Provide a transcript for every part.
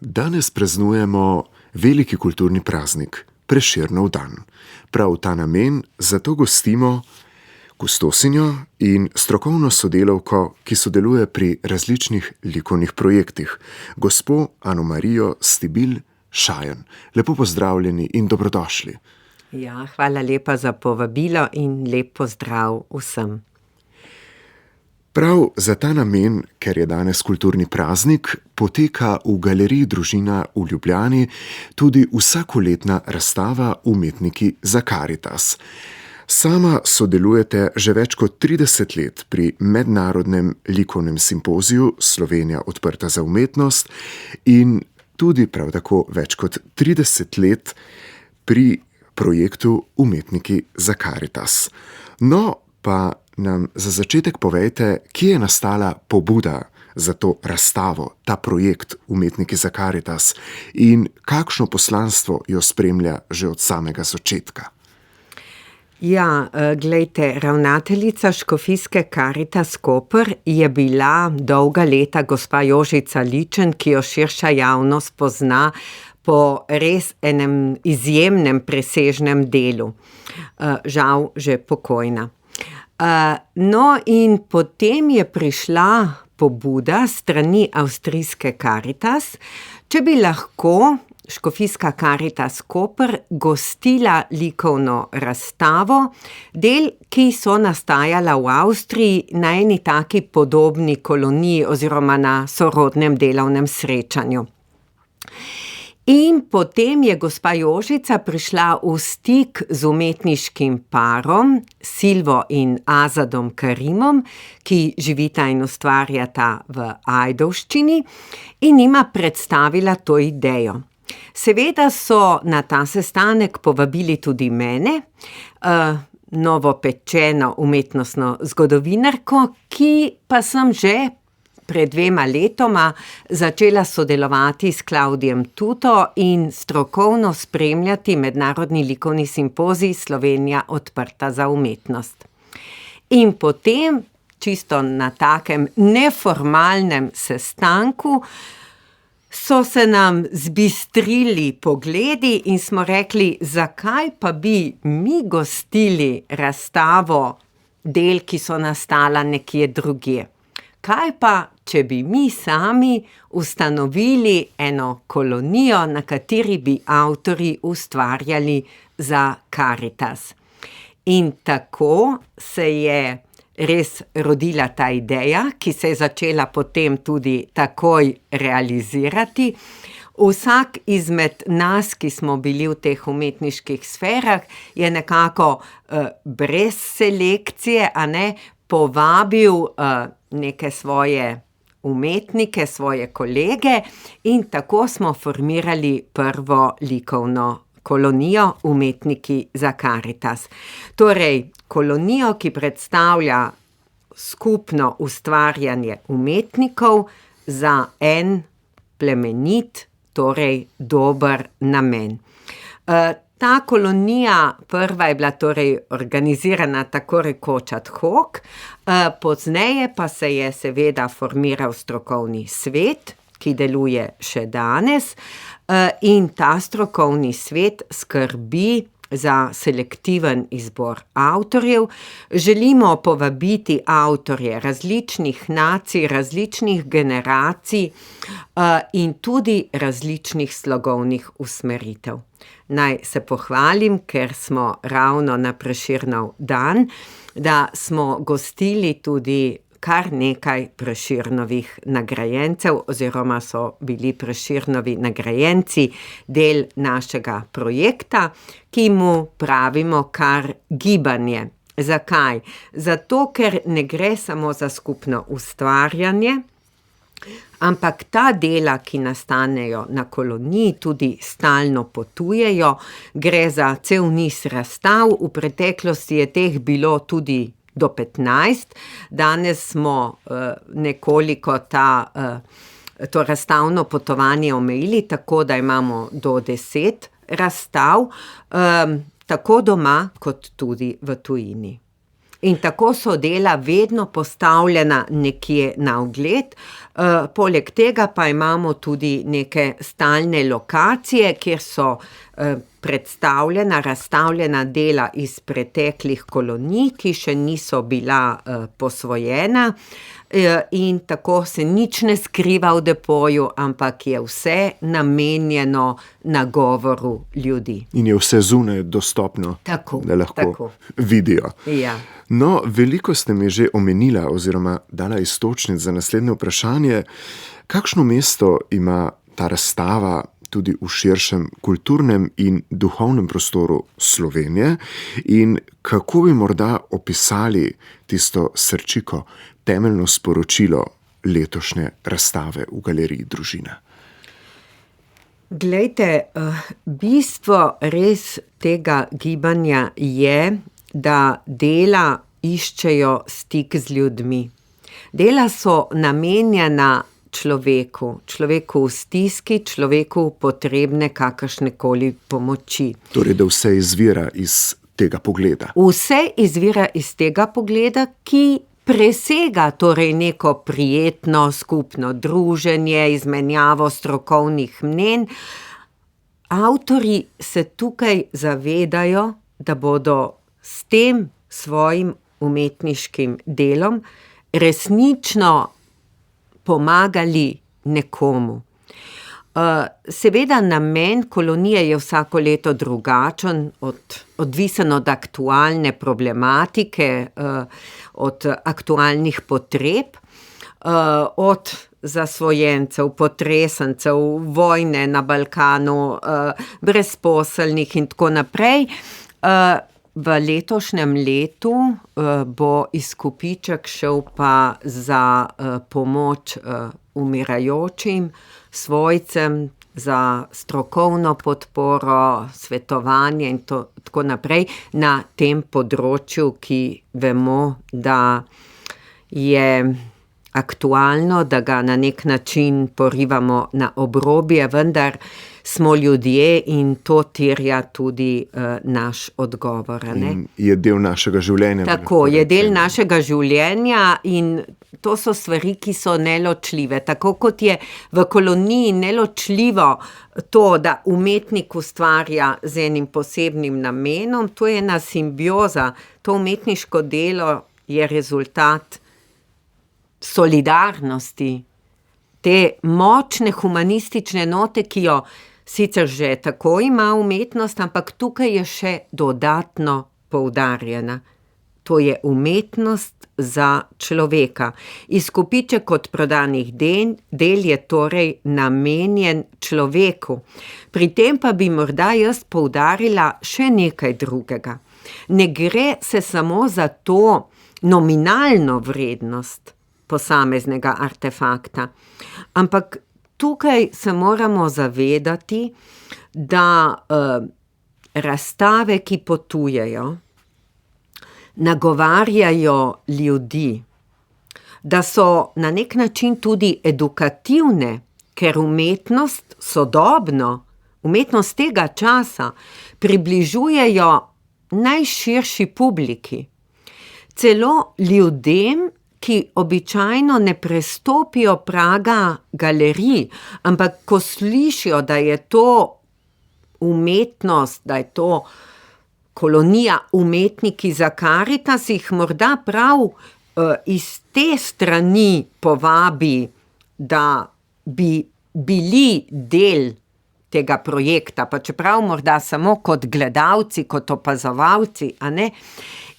Danes praznujemo veliki kulturni praznik, Prešernov dan. Prav v ta namen zato gostimo kustosinjo in strokovno sodelavko, ki sodeluje pri različnih likovnih projektih, gospo Ano Marijo Stibilj Šajan. Lepo pozdravljeni in dobrodošli. Ja, hvala lepa za povabilo in lep pozdrav vsem. Prav za ta namen, ker je danes kulturni praznik, poteka v Galeriji Družina v Ljubljani tudi vsakoletna razstava Umetniki za Karitas. Sama sodelujete že več kot 30 let pri mednarodnem likovnem simpoziju Slovenija odprta za umetnost in tudi prav tako več kot 30 let pri projektu Umetniki za Karitas. No, pa nam za začetek povejte, kje je nastala pobuda za to razstavo, ta projekt Umetniki za Karitas in kakšno poslanstvo jo spremlja že od samega začetka. Ja, glejte, ravnateljica Škofijske Karitas Koper je bila dolga leta gospa Jožica Ličen, ki jo širša javnost pozna po res enem izjemnem presežnem delu. Žal že pokojna. No, in potem je prišla pobuda strani avstrijske Karitas, če bi lahko Škofijska Karitas Koper gostila likovno razstavo, del, ki so nastajala v Avstriji na eni taki podobni koloniji oziroma na sorodnem delovnem srečanju. In potem je gospa Jožica prišla v stik z umetniškim parom Silvo in Azadom Karimom, ki živita in ustvarjata v Ajdovščini, in jima predstavila to idejo. Seveda so na ta sestanek povabili tudi mene, novopečeno umetnostno zgodovinarko, ki pa sem že pred 2 letoma začela sodelovati s Klavdijem Tuto in strokovno spremljati mednarodni likovni simpozij Slovenija odprta za umetnost. In potem, čisto na takem neformalnem sestanku, so se nam zbistrili pogledi in smo rekli, zakaj pa bi mi gostili razstavo del, ki so nastala nekje drugje. Kaj pa, če bi mi sami ustanovili eno kolonijo, na kateri bi avtorji ustvarjali za Karitas. In tako se je res rodila ta ideja, ki se je začela potem tudi takoj realizirati. Vsak izmed nas, ki smo bili v teh umetniških sferah, je nekako brez selekcije, povabil neke svoje umetnike, svoje kolege in tako smo formirali prvo likovno kolonijo Umetniki za Karitas. Torej, kolonijo, ki predstavlja skupno ustvarjanje umetnikov za en plemenit, torej dober namen. Ta kolonija prva je bila torej organizirana tako rekoč ad hoc, pozneje pa se je seveda formiral strokovni svet, ki deluje še danes, in ta strokovni svet skrbi za selektiven izbor avtorjev. Želimo povabiti avtorje različnih nacij, različnih generacij in tudi različnih slogovnih usmeritev. Naj se pohvalim, ker smo ravno na Prešernov dan, da smo gostili tudi kar nekaj Prešernovih nagrajencev oziroma so bili Prešernovi nagrajenci del našega projekta, ki mu pravimo kar gibanje. Zakaj? Zato, ker ne gre samo za skupno ustvarjanje, ampak ta dela, ki nastanejo na koloniji, tudi stalno potujejo. Gre za cel niz razstav, v preteklosti je teh bilo tudi do 15, danes smo nekoliko to razstavno potovanje omejili, tako da imamo do 10 razstav, tako doma kot tudi v tujini. In tako so dela vedno postavljena nekje na ogled. Poleg tega pa imamo tudi neke stalne lokacije, kjer so predstavljena, razstavljena dela iz preteklih kolonij, ki še niso bila posvojena. In tako se nič ne skriva v depoju, ampak je vse namenjeno nagovoru ljudi. In je vse zunaj dostopno, Tako, da lahko tako. vidijo. Ja. No, veliko ste mi že omenila oziroma dala iztočnic za naslednje vprašanje. Kakšno mesto ima ta razstava tudi v širšem kulturnem in duhovnem prostoru Slovenije in kako bi morda opisali tisto srčiko, temeljno sporočilo letošnje razstave v Galeriji Družina? Glejte, bistvo res tega gibanja je, da dela iščejo stik z ljudmi. Dela so namenjena človeku v stiski, človeku potrebne kakršnekoli pomoči. Torej, da vse izvira iz tega pogleda. Vse izvira iz tega pogleda, ki presega torej neko prijetno skupno druženje, izmenjavo strokovnih mnenj. Avtorji se tukaj zavedajo, da bodo s tem svojim umetniškim delom resnično pomagali nekomu. Seveda namen kolonije je vsako leto drugačen, odvisen od aktualne problematike, od aktualnih potreb, od zasvojencev, potresencev, vojne na Balkanu, brezposelnih in tako naprej. V letošnjem letu bo izkupiček šel pa za pomoč umirajočim svojcem, za strokovno podporo, svetovanje in tako naprej na tem področju, ki vemo, da je aktualno, da ga na nek način porivamo na obrobje, vendar smo ljudje in to terja tudi naš odgovor. In je del našega življenja. Tako, je del našega življenja in to so stvari, ki so neločljive. Tako kot je v koloniji neločljivo to, da umetnik ustvarja z enim posebnim namenom, to je ena simbioza. To umetniško delo je rezultat solidarnosti, te močne humanistične note, ki jo sicer že tako ima umetnost, ampak tukaj je še dodatno poudarjena. To je umetnost za človeka. Izkupiček od prodanih del je torej namenjen človeku. Pri tem pa bi morda jaz poudarila še nekaj drugega. Ne gre se samo za to nominalno vrednost posameznega artefakta, ampak tukaj se moramo zavedati, da razstave, ki potujejo, nagovarjajo ljudi, da so na nek način tudi edukativne, ker umetnost sodobno, umetnost tega časa približujejo najširši publiki. Celo ljudem, ki običajno ne prestopijo praga galerij, ampak ko slišijo, da je to umetnost, da je to kolonija umetniki za Karitas, jih morda prav iz te strani povabi, da bi bili del tega projekta, pa čeprav morda samo kot gledalci, kot opazovalci, a ne?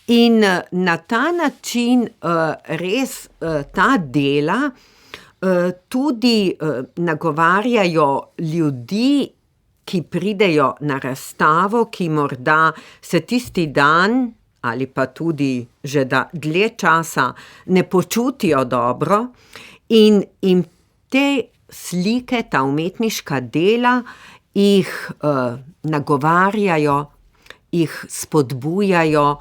In na ta način res ta dela tudi nagovarjajo ljudi, ki pridejo na razstavo, ki morda se tisti dan ali pa tudi že dlje časa ne počutijo dobro in te slike, ta umetniška dela jih nagovarjajo, jih spodbujajo,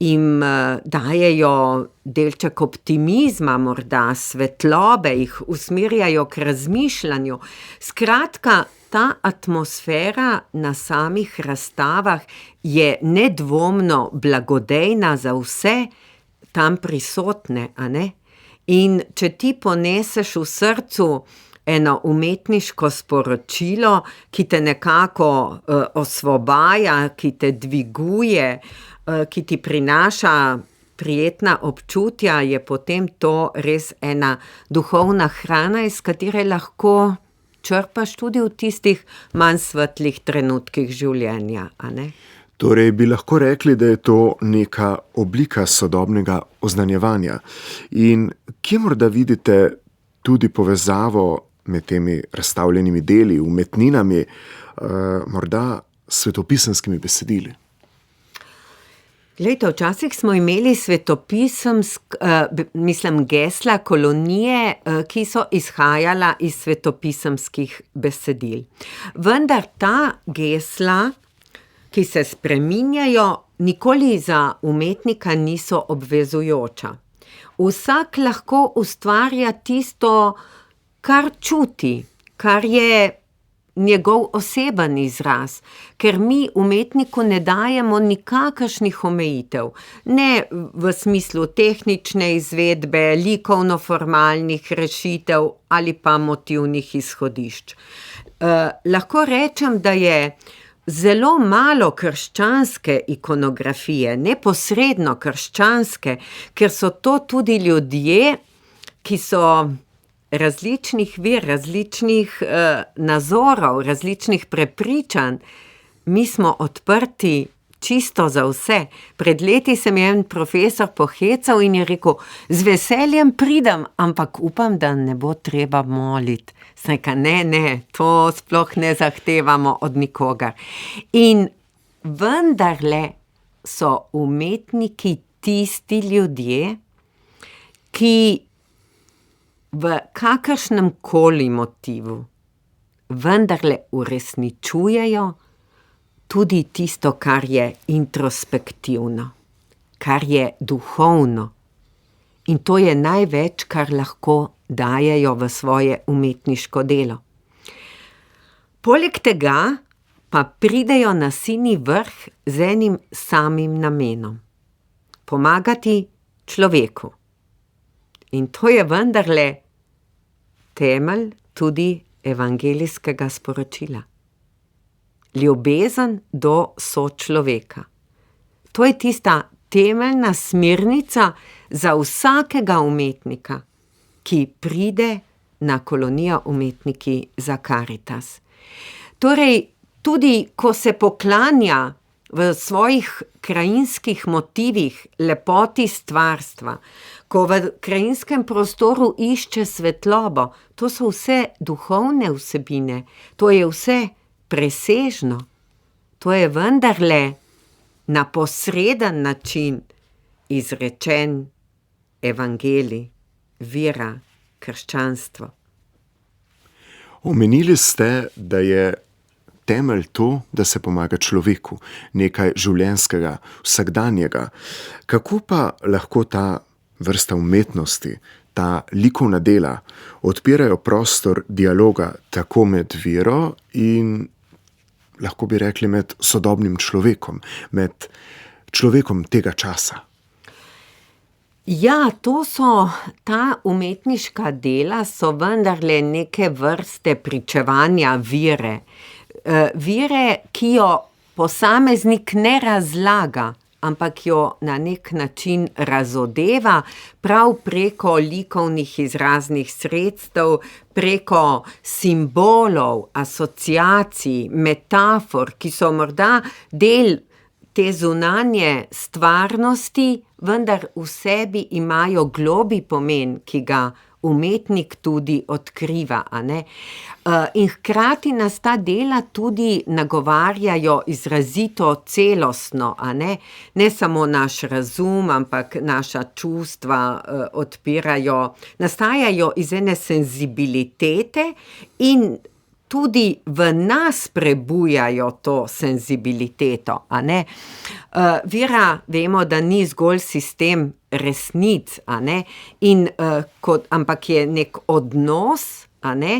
jim dajejo delček optimizma, morda svetlobe, jih usmerjajo k razmišljanju. Skratka, ta atmosfera na samih razstavah je nedvomno blagodejna za vse, tam prisotne, a ne? In če ti poneseš v srcu eno umetniško sporočilo, ki te nekako osvobaja, ki te dviguje, ki ti prinaša prijetna občutja, je potem to res ena duhovna hrana, iz katere lahko črpaš tudi v tistih manj svetlih trenutkih življenja, a ne? Torej bi lahko rekli, da je to neka oblika sodobnega oznanjevanja. In kje morda vidite tudi povezavo med temi razstavljenimi deli, umetninami, morda svetopisemskimi besedili? Glejte, včasih smo imeli gesla, kolonije, ki so izhajala iz svetopisemskih besedil. Vendar ta gesla, ki se spreminjajo, nikoli za umetnika niso obvezujoča. Vsak lahko ustvarja tisto, kar čuti, kar je njegov oseben izraz, ker mi umetniku ne dajemo nikakršnih omejitev, ne v smislu tehnične izvedbe, likovno-formalnih rešitev ali pa motivnih izhodišč. Lahko rečem, da je zelo malo krščanske ikonografije, neposredno krščanske, ker so to tudi ljudje, ki so različnih različnih nazorov, različnih prepričanj. Mi smo odprti čisto za vse. Pred leti se mi je en profesor pohecal in je rekel, z veseljem pridem, ampak upam, da ne bo treba moliti. Sem rekla, ne, to sploh ne zahtevamo od nikogar. In vendarle so umetniki tisti ljudje, ki v kakršnem koli motivu vendarle uresničujejo tudi tisto, kar je introspektivno, kar je duhovno. In to je največ, kar lahko dajejo v svoje umetniško delo. Poleg tega pa pridejo na sini vrh z enim samim namenom. Pomagati človeku. In to je vendarle temelj tudi evangelijskega sporočila. Ljubezen do sočloveka. To je tista temeljna smernica za vsakega umetnika, ki pride na kolonijo Umetniki za Karitas. Torej, tudi ko se poklanja v svojih krajinskih motivih lepoti stvarstva, ko v krajinskem prostoru išče svetlobo, to so vse duhovne vsebine, to je vse presežno, to je vendarle na posreden način izrečen evangelij, vera, krščanstvo. Omenili ste, da je temelj to, da se pomaga človeku, nekaj življenjskega, vsakdanjega. Kako pa lahko ta vrsta umetnosti, ta likovna dela odpirajo prostor dialoga tako med vero in, lahko bi rekli, med sodobnim človekom, med človekom tega časa? Ja, ta umetniška dela so vendarle neke vrste pričevanja vere. Vere, ki jo posameznik ne razlaga, ampak jo na nek način razodeva prav preko likovnih izraznih sredstev, preko simbolov, asociacij, metafor, ki so morda del te zunanje stvarnosti, vendar v sebi imajo globlji pomen, ki ga umetnik tudi odkriva, a ne? In hkrati nas ta dela tudi nagovarjajo izrazito celostno, a ne? Ne samo naš razum, ampak naša čustva odpirajo, nastajajo iz ene senzibilitete in tudi v nas prebujajo to senzibiliteto, a ne? Vera, vemo, da ni zgolj sistem resnic, a ne? Ampak je nek odnos, a ne,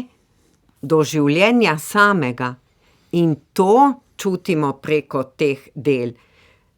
do življenja samega. In to čutimo preko teh del.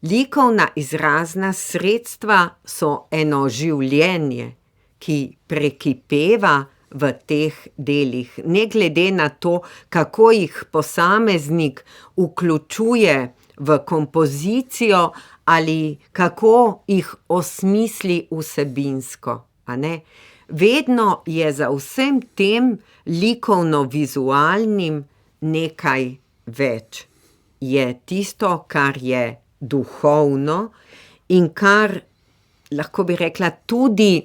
Likovna izrazna sredstva so eno življenje, ki prekipeva v teh delih, ne glede na to, kako jih posameznik vključuje v kompozicijo ali kako jih osmisli vsebinsko, a ne. Vedno je za vsem tem likovno-vizualnim nekaj več. Je tisto, kar je duhovno in kar, lahko bi rekla, tudi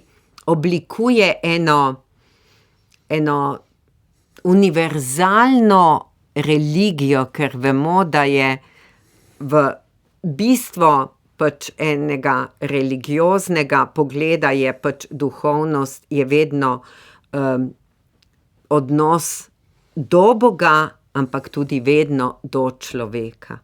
oblikuje eno univerzalno religijo, ker vemo, da je v bistvu pač enega religioznega pogleda je pač duhovnost, je vedno odnos do Boga, ampak tudi vedno do človeka.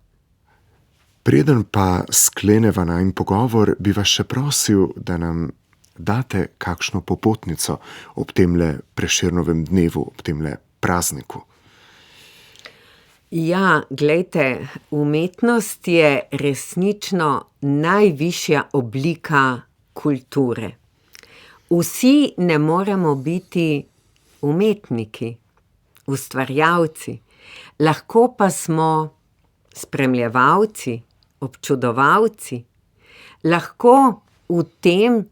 Preden pa skleneva najin pogovor, bi vas še prosil, da nam date kakšno popotnico ob temle Prešernovem dnevu, ob temle prazniku. Ja, glejte, umetnost je resnično najvišja oblika kulture. Vsi ne moremo biti umetniki, ustvarjalci, lahko pa smo spremljevalci, občudovalci. Lahko v tem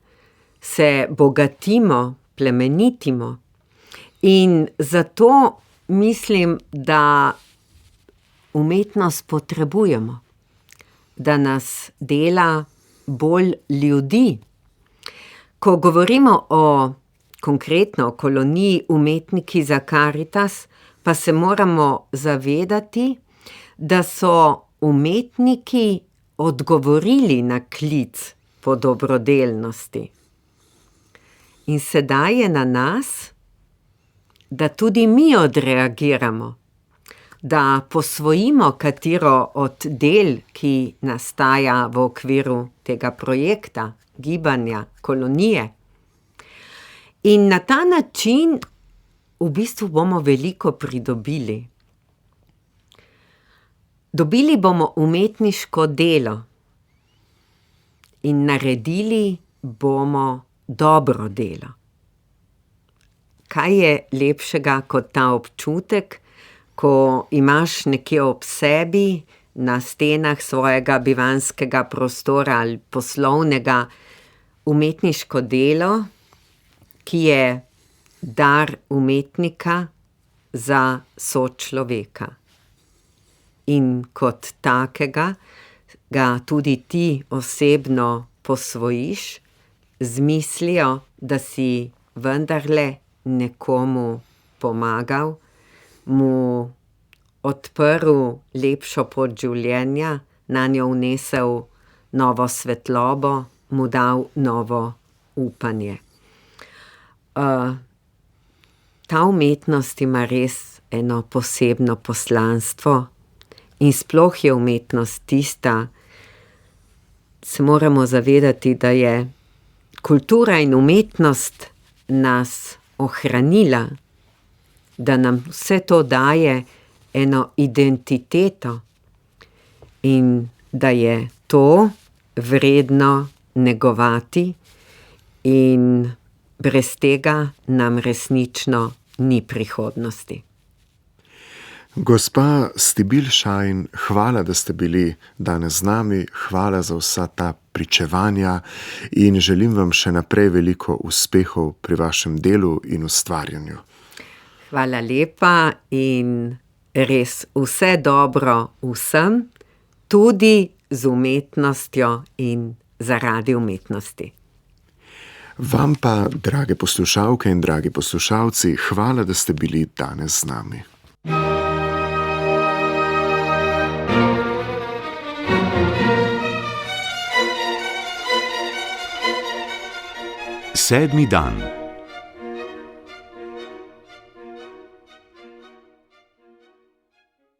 se bogatimo, plemenitimo. In zato mislim, da umetnost potrebujemo, da nas dela bolj ljudi. Ko govorimo konkretno o koloniji Umetniki za Karitas, pa se moramo zavedati, da so umetniki odgovorili na klic po dobrodelnosti. In sedaj je na nas, da tudi mi odreagiramo, da posvojimo katero od del, ki nastaja v okviru tega projekta, gibanja, kolonije. In na ta način v bistvu bomo veliko pridobili. Dobili bomo umetniško delo in naredili bomo dobro delo. Kaj je lepšega kot ta občutek, ko imaš nekje ob sebi na stenah svojega bivanjskega prostora ali poslovnega umetniško delo, ki je dar umetnika za sočloveka. In kot takega ga tudi ti osebno posvojiš z mislijo, da si vendarle nekomu pomagal, mu odprl lepšo pot življenja, nanjo vnesel novo svetlobo, mu dal novo upanje. Ta umetnost ima res eno posebno poslanstvo in sploh je umetnost tista, se moramo zavedati, da je kultura in umetnost nas ohranila, da nam vse to daje eno identiteto in da je to vredno negovati in brez tega nam resnično ni prihodnosti. Gospa Stibil Šajn, hvala, da ste bili danes z nami, hvala za vsa ta pričevanja in želim vam še naprej veliko uspehov pri vašem delu in ustvarjanju. Hvala lepa in res vse dobro vsem, tudi z umetnostjo in zaradi umetnosti. Vam pa, drage poslušalke in dragi poslušalci, hvala, da ste bili danes z nami. Sedmi dan.